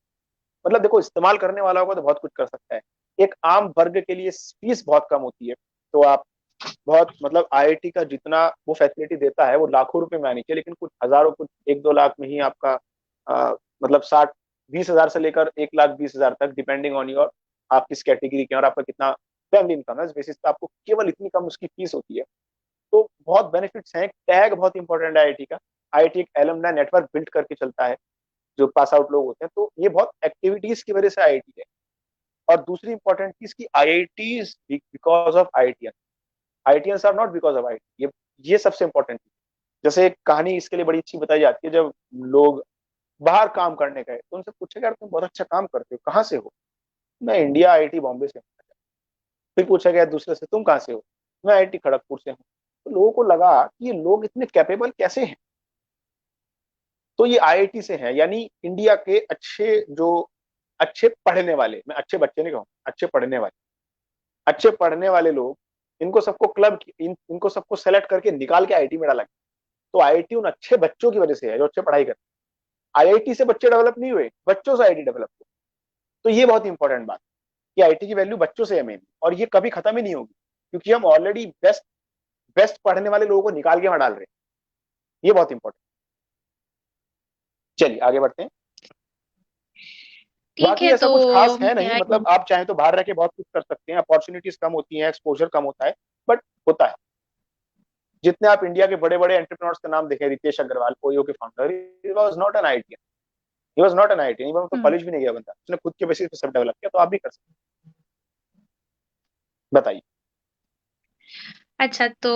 मतलब देखो, इस्तेमाल करने वाला होगा तो बहुत कुछ कर सकता है। एक आम वर्ग के लिए फीस बहुत कम होती है। तो आप बहुत, मतलब आईआईटी का जितना वो फैसिलिटी देता है, वो लाखों रुपए में आनी चाहिए, लेकिन कुछ हजारों, कुछ 1-2 लाख में ही आपका मतलब 60-20 हजार से लेकर 1,20,000 तक, डिपेंडिंग ऑन योर, आप किस कैटेगरी के हैं और आपका कितना फैमिली इनकम है, इस बेसिस पे आपको केवल इतनी कम उसकी फीस होती है। तो बहुत बेनिफिट्स हैं। टैग बहुत इंपॉर्टेंट है आईआईटी का। आईआईटी एक एलुमनाई नेटवर्क बिल्ड करके चलता है, जो पास आउट लोग होते हैं। तो ये बहुत एक्टिविटीज की वजह से आईआईटी है। और दूसरी इंपॉर्टेंट चीज की IITs because of IITian, IITians are not because of IIT. ये सबसे इंपॉर्टेंट चीज। जैसे एक कहानी इसके लिए बड़ी अच्छी बताई जाती है, जब लोग बाहर काम करने गए तो उनसे पूछेगा यार तुम बहुत अच्छा काम करते हो, कहाँ से हो? मैं इंडिया आईआईटी बॉम्बे से हूँ। फिर पूछा गया दूसरे से तुम कहाँ से हो? मैं आईआईटी खड़गपुर से हूँ। तो लोगों को लगा कि ये लोग इतने कैपेबल कैसे हैं। तो ये आईआईटी से हैं, यानी इंडिया के अच्छे जो अच्छे पढ़ने वाले, मैं अच्छे बच्चे नहीं कहूँ, अच्छे पढ़ने वाले, अच्छे पढ़ने वाले लोग, इनको सबको इनको सबको सेलेक्ट करके निकाल के आईआईटी में डाला गया। तो आईआईटी उन अच्छे बच्चों की वजह से है जो अच्छे पढ़ाई करते हैं। आईआईटी से बच्चे डेवलप नहीं हुए, बच्चों से आईआईटी डेवलप हुए। तो ये बहुत इंपॉर्टेंट बात कि आईआईटी की वैल्यू बच्चों से है मेन, और ये कभी खत्म ही नहीं होगी, क्योंकि हम ऑलरेडी बेस्ट बेस्ट पढ़ने वाले लोगों को निकाल के वहां डाल रहे हैं। ये बहुत इंपॉर्टेंट। चलिए आगे बढ़ते हैं। ठीक बाकी है ऐसा तो कुछ खास है नहीं, या मतलब आप चाहें तो बाहर रह के बहुत कुछ कर सकते हैं, अपॉर्चुनिटीज कम होती हैं, एक्सपोजर कम होता है, बट होता है। जितने आप इंडिया के बड़े बड़े एंटरप्रेन्योर्स का नाम देखें, रितेश अग्रवाल ओयो के founder, he was not an IIT, he was not an IIT, even तो हम्म, कॉलेज भी नहीं गया बंदा, उसने खुद के बेसिस पे सब डेवलप किया। तो आप भी कर सकते हैं। बताइए। अच्छा तो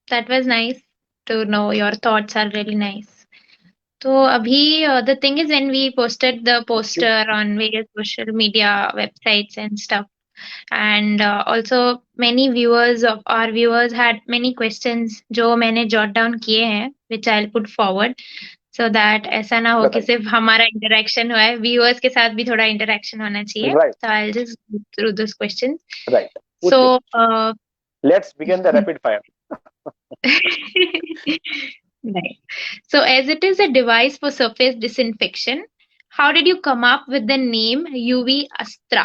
that was nice to know your thoughts are really nice. तो अभी the thing is when we posted the thank you. poster on various social media websites and stuff, and also many viewers of our viewers had many questions जो मैंने jot down किए हैं which I'll put forward so that ऐसा ना हो कि बताइए। सिर्फ हमारा interaction हुआ है, viewers के साथ भी थोड़ा interaction होना चाहिए। Right. So I'll just go through those questions. Right. So पूछिए पूछिए। Let's begin the rapid fire. Right. So, as it is a device for surface disinfection, how did you come up with the name UV Astra?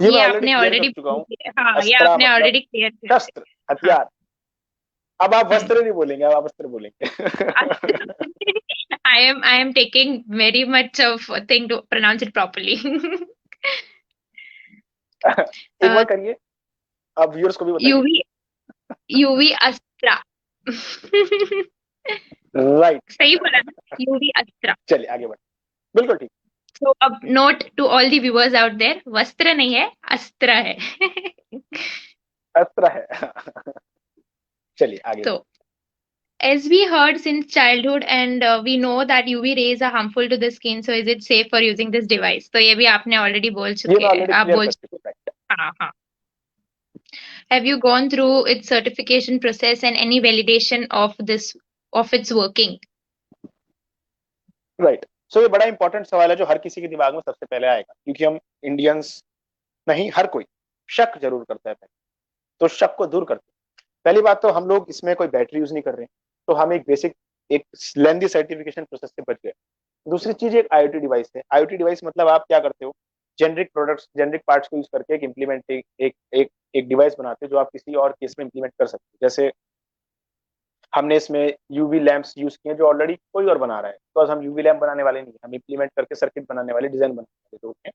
ये मैं ये already आपने clear कर already चुका हूँ। हाँ ये अस्त्रा आपने मतलब ऑलरेडी क्लियर कर शस्त्र, दिया हाँ हथियार। अब आप हम्म वस्त्र नहीं बोलेंगे, अब आप अस्त्र बोलेंगे। I am taking very much of a thing to pronounce it properly. एक बार करिए, आप व्यूअर्स को भी बताइए। UV UV Astra. राइट। सही बोला ना UV Astra. चलिए आगे बढ़े। बिल्कुल ठीक। So अब note to all the viewers out there, वस्त्र नहीं है अस्त्र है. अस्त्र है। चलिए आगे बढ़े। So as we heard since childhood and we know that UV rays are harmful to the skin, so is it safe for using this device? तो ये भी आपने already बोल ये चुके मैं हैं ऑलरेडी आप क्लियर बोल कर चुके चुका हूँ। राइट। हैं हाँ हाँ. Have you gone through its certification process and any validation of this of its working? Right. So ये बड़ा इंपॉर्टेंट सवाल है जो हर किसी के दिमाग में सबसे पहले आएगा, क्योंकि हम इंडियंस नहीं, हर कोई शक जरूर करता है पहले। तो शक को दूर करते हैं। पहली बात तो हम लोग इसमें कोई बैटरी यूज नहीं कर रहे हैं, तो हम एक बेसिक एक लेंदी सर्टिफिकेशन प्रोसेस से बच गए। दूसरी चीज एक आईओटी डिवाइस है। आईओटी डिवाइस मतलब आप क्या करते हो, जेनरिक प्रोडक्ट्स, जेनरिक पार्ट्स को यूज करके एक इम्प्लीमेंट एक डिवाइस बनाते हो जो आप किसी और केस में इम्प्लीमेंट कर सकते हो। जैसे हमने इसमें यूवी लैंप्स यूज किए जो ऑलरेडी कोई और बना रहा है, तो हम यूवी लैंप बनाने वाले नहीं, हम इम्प्लीमेंट करके सर्किट बनाने वाले, डिजाइन बनाने वाले लोग हैं।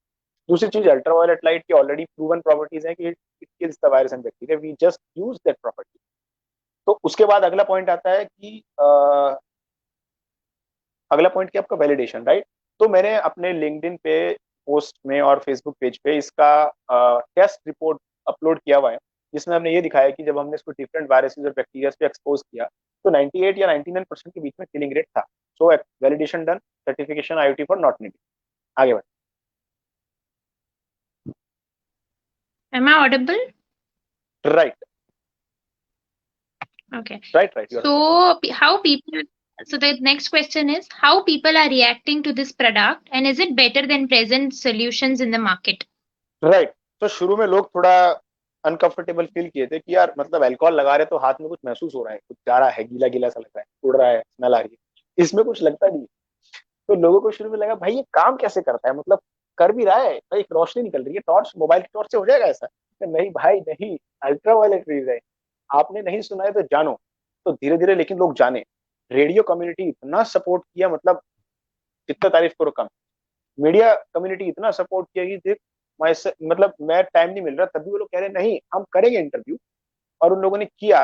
दूसरी चीज अल्ट्रा वायलेट लाइट की ऑलरेडी प्रूवन प्रॉपर्टीज है कि it kills the virus and bacteria, we just use that property. तो उसके बाद अगला पॉइंट आता है कि अगला पॉइंट क्या, आपका वैलिडेशन, राइट। तो मैंने अपने लिंक्डइन पे पोस्ट में और फेसबुक पेज पे इसका टेस्ट रिपोर्ट अपलोड किया हुआ है, जिसमें हमने ये दिखाया कि जब हमने इसको डिफरेंट वायरसेस और बैक्टीरिया पे एक्सपोज किया तो 98 या 99% के बीच में किलिंग रेट था। So validation done, certification IoT for not needed. आगे बढ़। Am I audible? Right. Okay. Right right, you are. So how people so the next question is how people are reacting to this product and is it better than present solutions in the market? Right. तो शुरू में लोग थोड़ा uncomfortable feel किए थे कि यार मतलब अल्कोहल लगा रहे तो हाथ में कुछ महसूस हो रहा है, कुछ जा रहा है, गीला गीला सा लग रहा है, उड़ रहा है, स्मेल आ रही है, इसमें कुछ लगता नहीं है। तो लोगों को शुरू में लगा भाई ये काम कैसे करता है, मतलब कर भी रहा है भाई, एक रोशनी निकल रही है, टॉर्च, मोबाइल की टॉर्च से हो जाएगा ऐसा? नहीं भाई नहीं, अल्ट्रा वायलेट रेज है। आपने नहीं सुना है तो जानो। तो धीरे धीरे लेकिन लोग जाने, रेडियो कम्युनिटी इतना सपोर्ट किया, मतलब जितना तारीफ करो कम। मीडिया कम्युनिटी इतना सपोर्ट किया कि देख मतलब मैं टाइम नहीं मिल रहा, तभी वो लोग कह रहे नहीं हम करेंगे इंटरव्यू, और उन लोगों ने किया।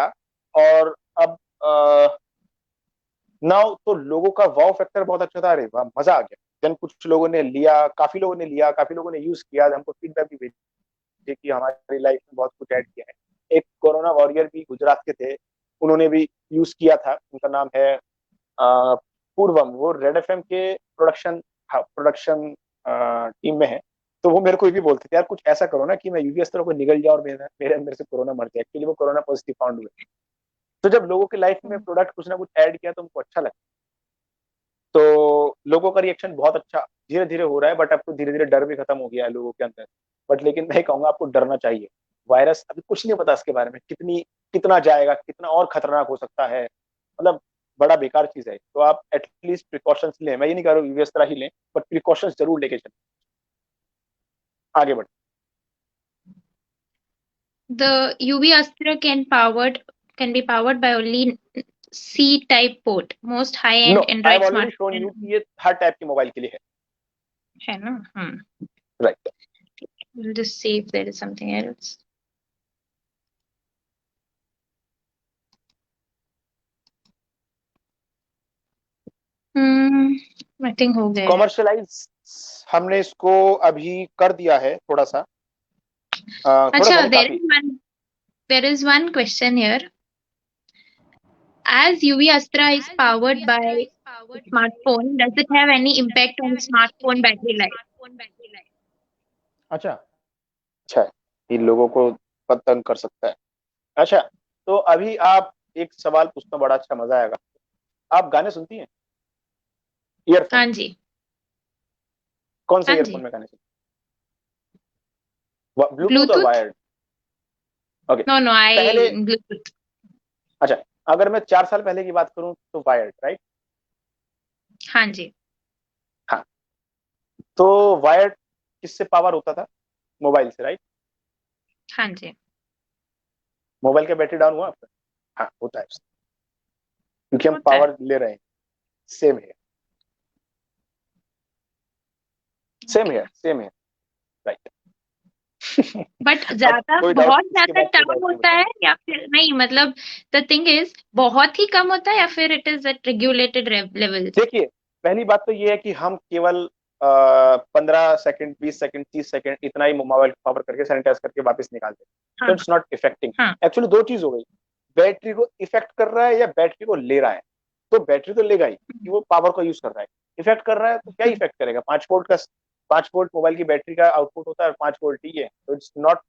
और अब नाउ तो लोगों का वाव फैक्टर बहुत अच्छा था, अरे वाह मजा आ गया। देन कुछ लोगों ने लिया, काफी लोगों ने यूज किया, हमको फीडबैक भी भेजे कि हमारी लाइफ में बहुत कुछ ऐड किया है। एक कोरोना वॉरियर भी गुजरात के थे, उन्होंने भी यूज किया था, उनका नाम है पूर्वम, वो रेड एफएम के प्रोडक्शन टीम में है। तो वो मेरे को ये भी बोलते थे, यार कुछ ऐसा करो ना कि मैं यूवीएस तरह को निकल जाए और मेरे मेरे अंदर से कोरोना मर जाए। एक्चुअली वो कोरोना पॉजिटिव फाउंड हुए। तो जब लोगों की लाइफ में प्रोडक्ट कुछ ना कुछ ऐड किया तो उनको अच्छा लगा। तो लोगों का रिएक्शन बहुत अच्छा धीरे धीरे हो रहा है, बट अब तो धीरे धीरे डर भी खत्म हो गया है लोगों के अंदर। बट लेकिन मैं कहूंगा आपको डरना चाहिए। वायरस अभी कुछ नहीं पता इसके बारे में, कितना जाएगा, कितना और खतरनाक हो सकता है, मतलब बड़ा बेकार चीज है। तो आप एटलीस्ट प्रिकॉशंस लें, मैं ये नहीं कह रहा हूँ इस तरह ही लें, बट प्रिकॉशंस जरूर लेके चलें। आगे बढ़े। The UV Astra can be powered by only C type port. Most no, high-end I have Android already shown you smartphone कि ये हर टाइप के मोबाइल के लिए है ना? है। Right. We'll just see if there is something else. Hmm, I think हो गया है. कॉमर्शलाइज हमने इसको अभी कर दिया है थोड़ा सा, थोड़ा सा अच्छा, नहीं, काफी। there is one question here. As UV Astra is powered by smartphone, does it have any impact on smartphone battery life? अच्छा, अच्छा है, इन लोगों को तंग कर सकता है। अच्छा, तो अभी आप एक सवाल पूछना, बड़ा अच्छा मजा आएगा। आप गाने सुनती हैं ईयरफोन हाँ में? जी, कौन से हाँ ईयरफोन जी. में गाने सुनती, ब्लूटूथ और Bluetooth? Wired? Okay. No, no, पहले, I Bluetooth. अच्छा, अगर मैं 4 साल पहले की बात करूं तो वायर्ड, राइट? हाँ जी, हाँ। तो वायर्ड किससे पावर होता था? मोबाइल से, राइट? हाँ जी. मोबाइल का बैटरी डाउन हुआ आपका? हाँ, होता है उससे, क्योंकि हम होता है. पावर ले रहे हैं। सेम है, सेम है, Okay. सेम है, राइट। बट अब ज्यादा कोई डाउट, बहुत इसके ज्यादा बाद कोई डाउन डाउट नहीं होता बचा। है या फिर नहीं, मतलब द थिंग इज बहुत ही कम होता है या फिर it is at regulated level? देखिए, पहली बात तो ये है कि हम केवल 15 सेकंड, 20 सेकंड, 30 सेकंड इतना ही मोबाइल पावर करके सैनिटाइज करके वापस निकालते हैं। तो हाँ, इट्स नॉट इफेक्टिंग। हाँ. एक्चुअली दो चीज हो गई, बैटरी को इफेक्ट कर रहा है या बैटरी को ले रहा है। तो बैटरी तो लेगा ही कि वो पावर को यूज कर रहा है। इफेक्ट कर रहा है तो क्या इफेक्ट करेगा? 5 वोल्ट का, 5 वोल्ट मोबाइल की बैटरी का आउटपुट होता है, 5 वोल्ट ही है, तो it's not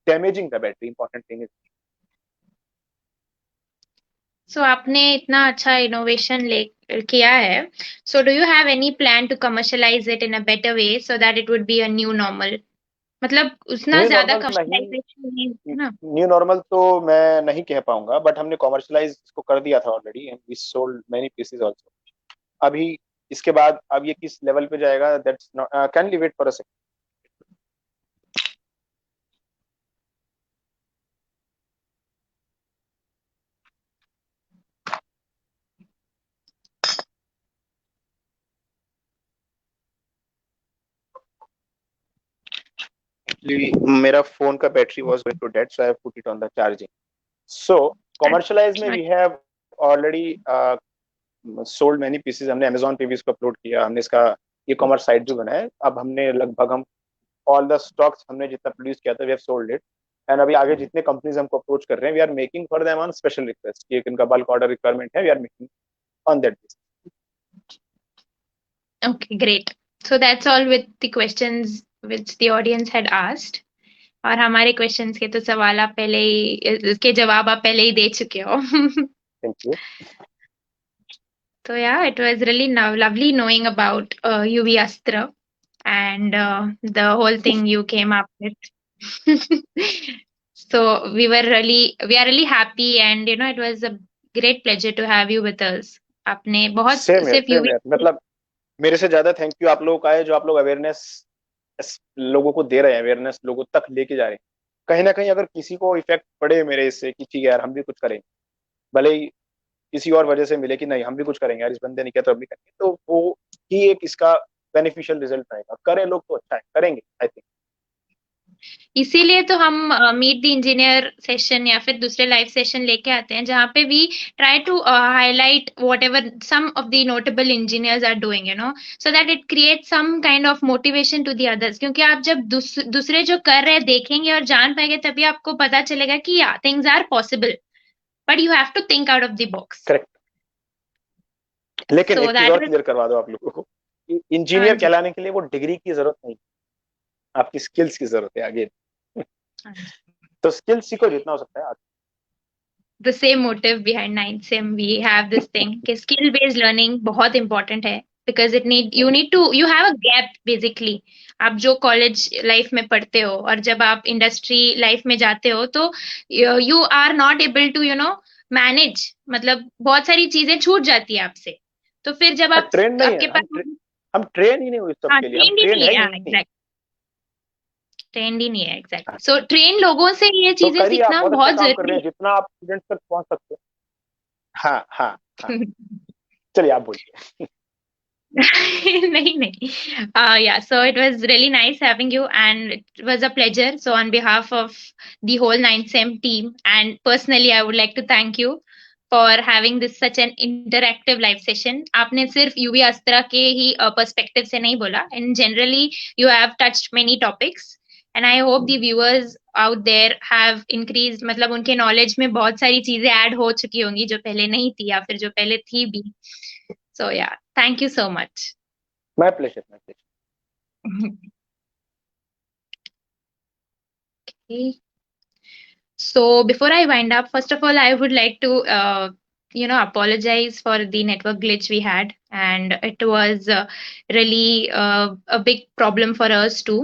damaging the battery. Important thing is, so आपने इतना अच्छा इनोवेशन ले किया है. So do you have any plan to commercialise it in a better way so that it would be a new normal? मतलब उतना new ज्यादा normal नहीं, कमर्शलाइजेशन नहीं है ना? न्यू नॉर्मल तो मैं नहीं कह पाऊंगा, बट हमने कॉमर्शलाइज इसको कर दिया था already, and we sold many pieces also. अभी इसके बाद अब ये किस लेवल पे जाएगा, that's not, can leave it for a second. मेरा फोन का battery was going to dead, so I have put it on the charging. So commercialize में अच्छा. We have already sold many pieces. हमने Amazon पे भी इसको upload किया, हमने इसका ई कॉमर्स साइट भी बनाया। अब हमने लगभग, हम ऑल द स्टॉक्स हमने जितना प्रोड्यूस किया था we have sold it. And अभी आगे जितने कंपनीज हमको अप्रोच कर रहे हैं, we are making for them on special request कि एक इनका बल्क ऑर्डर रिक्वायरमेंट है, we are making on that. Okay, great. So that's all with the questions which the audience had asked. और हमारे क्वेश्चंस के तो सवाल आप पहले ही, इसके जवाब आप पहले ही दे चुके हो. Thank you. So yeah, it was really lovely knowing about UV Astra and the whole thing you came up with. So we are really happy, and you know it was a great pleasure to have you with us. आपने बहुत सिर्फ same UV. है, मतलब मेरे से ज्यादा thank you आप लोगों का है, जो आप लोग अवेयरनेस लोगों को दे रहे हैं, अवेयरनेस लोगों तक लेके जा रहे हैं। कहीं ना कहीं अगर किसी को इफेक्ट पड़े मेरे इससे कि ठीक है यार हम भी कुछ करेंगे, भले ही किसी और वजह से मिले कि नहीं हम भी कुछ करेंगे यार, इस बंदे ने किया तो हम भी करेंगे, तो वो ही एक इसका बेनिफिशियल रिजल्ट आएगा। करें लोग तो अच्छा है, करेंगे आई थिंक। इसीलिए तो हम मीट द इंजीनियर सेशन या फिर दूसरे लाइव सेशन लेके आते हैं जहाँ पे we try to highlight whatever some of the notable engineers are doing, you know, so that it create some kind of motivation to the others. क्योंकि आप जब दूसरे जो कर रहे हैं देखेंगे और जान पाएंगे तभी आपको पता चलेगा कि या things are possible, but you have to think out of the box. Correct. लेकिन सो एक चीज दैट और क्लियर करवा दो आप लोगों को, हाँ इंजीनियर जी। कहलाने के लिए वो डिग्री की जरूरत नहीं, आपकी स्किल्स की जरूरत है आगे। हाँ जी। तो स्किल्स सीखो जितना हो सकता है आज। The same motive behind 9th sem, we have this thing कि skill based learning बहुत important है, because you have a gap basically। आप जो कॉलेज लाइफ में पढ़ते हो और जब आप इंडस्ट्री लाइफ में जाते हो तो you are not able to manage, मतलब बहुत सारी चीजें छूट जाती है आपसे। तो फिर जब आप ट्रेन नहीं है आपके हम, पास हम ट्रेन ही नहीं हुए इस सब हाँ के लिए, हम ट्रेंड ही ट्रेन नहीं है ही है, नहीं। एग्जैक्ट ट्रेंड ही नहीं है, एग्जैक्टली। सो ट्रेन लोगों से ये तो चीजें करिए, आप सीखना बहुत अच्छा बहुत काम कर रहे जरूरी हैं, जितना आप स्टूडेंट्स तक पहुंच सकते हैं। हाँ हाँ हाँ, है। चलिए आप बोलिए। nahi, nahi. Yeah, so it was really nice having you, and it was a pleasure. So, on behalf of the whole 9th Sem team, and personally, I would like to thank you for having this such an interactive live session. आपने सिर्फ UV अस्त्रा के ही perspective से नहीं बोला, and generally you have touched many topics, and I hope the viewers out there have increased, मतलब उनके knowledge में बहुत सारी चीजें ऐड हो चुकी होंगी जो पहले नहीं थी या फिर जो पहले थी भी। So yeah, thank you so much. My pleasure, my pleasure. Okay. So before I wind up, first of all, I would like to, apologize for the network glitch we had, and it was really a big problem for us too.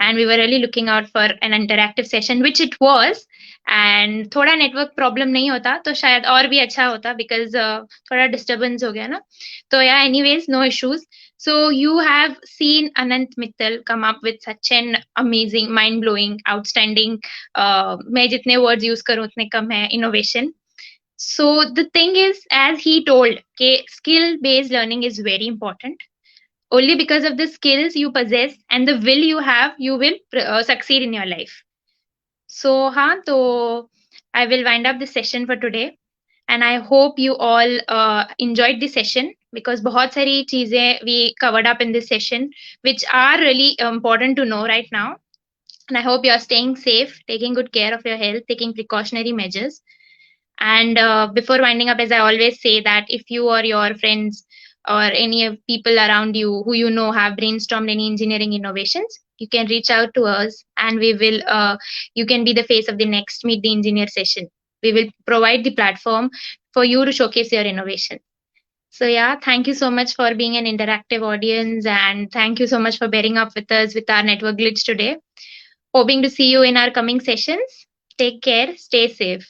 And we were really looking out for an interactive session, which it was. And थोड़ा network problem नहीं होता तो शायद और भी अच्छा होता, because थोड़ा disturbance हो गया ना। तो yeah, anyways, no issues. So you have seen Anant Mittal come up with such an amazing, mind-blowing, outstanding, मैं जितने वर्ड्स यूज करूं उतने कम है, innovation. So the thing is, as he told, के skill based learning is very important. only because of the skills you possess and the will you have, you will succeed in your life. So हाँ, तो I will wind up this session for today, and I hope you all enjoyed the session, because बहुत सारी चीजें we covered up in this session which are really important to know right now. And I hope you are staying safe, taking good care of your health, taking precautionary measures. And before winding up, as I always say, that if you or your friends or any of people around you who you know have brainstormed any engineering innovations, you can reach out to us, and we will. You can be the face of the next Meet the Engineer session. We will provide the platform for you to showcase your innovation. So yeah, thank you so much for being an interactive audience, and thank you so much for bearing up with us with our network glitch today. Hoping to see you in our coming sessions. Take care, stay safe.